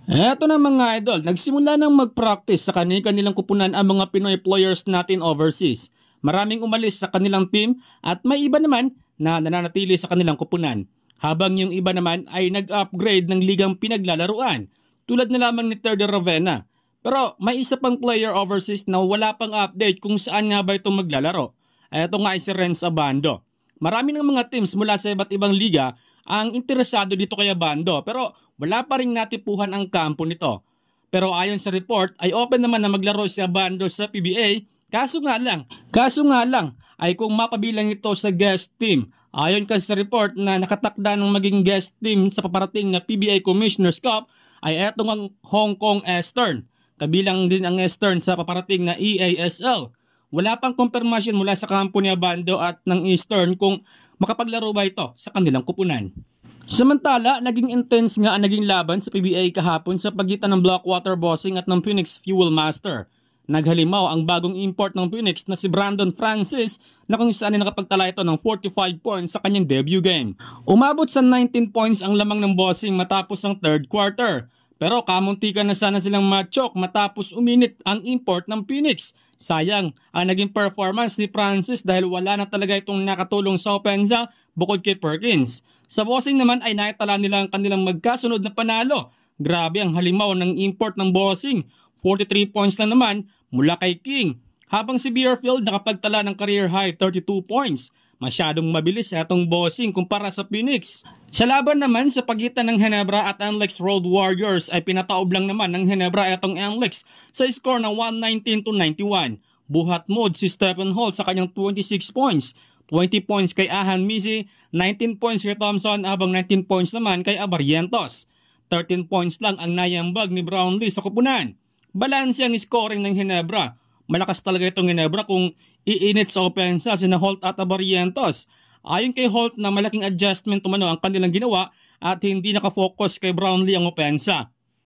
Eto na mga idol, nagsimula nang mag-practice sa kanilang kupunan ang mga Pinoy players natin overseas. Maraming umalis sa kanilang team at may iba naman na nananatili sa kanilang kupunan. Habang yung iba naman ay nag-upgrade ng ligang pinaglalaruan, tulad na lamang ni Terdy Ravenna. Pero may isa pang player overseas na wala pang update kung saan nga ba ito maglalaro. Eto nga ay si Renz Abando. Marami ng mga teams mula sa iba't ibang liga ang interesado dito kay Abando pero wala pa rin natipuhan ang kampo nito. Pero ayon sa report ay open naman na maglaro si Abando sa PBA kaso nga lang ay kung mapabilang ito sa guest team. Ayon kasi sa report na nakatakda ng maging guest team sa paparating na PBA Commissioner's Cup ay etong ang Hong Kong Eastern. Kabilang din ang Eastern sa paparating na EASL. Wala pang confirmation mula sa kampo ni Abando at ng Eastern kung makapaglaro ba ito sa kanilang kupunan. Samantala, naging intense nga ang naging laban sa PBA kahapon sa pagitan ng Blackwater Bossing at ng Phoenix Fuel Master. Naghalimaw ang bagong import ng Phoenix na si Brandon Francis na kung saan ay nakapagtala ito ng 45 points sa kanyang debut game. Umabot sa 19 points ang lamang ng Bossing matapos ang third quarter. Pero kamuntikan na sana silang matchok matapos uminit ang import ng Phoenix. Sayang ang naging performance ni Francis dahil wala na talaga itong nakatulong sa opensa bukod kay Perkins. Sa Bossing naman ay naitala nila ang kanilang magkasunod na panalo. Grabe ang halimaw ng import ng Bossing. 43 points lang naman mula kay King. Habang si Beerfield nakapagtala ng career high 32 points. Masyadong mabilis itong Bossing kumpara sa Phoenix. Sa laban naman sa pagitan ng Ginebra at NLEX Road Warriors ay pinataob lang naman ng Ginebra itong NLEX sa score na 119-91. Buhat mode si Stephen Holt sa kanyang 26 points. 20 points kay Ahan Misi, 19 points kay Thompson habang 19 points naman kay Abarientos. 13 points lang ang nayambag ni Brownlee sa kupunan. Balanse ang scoring ng Ginebra. Malakas talaga itong Ginebra kung iinit sa opensa sina Holt at Abarientos. Ayon kay Holt na malaking adjustment umano ang kanilang ginawa at hindi nakafocus kay Brownlee ang opensa.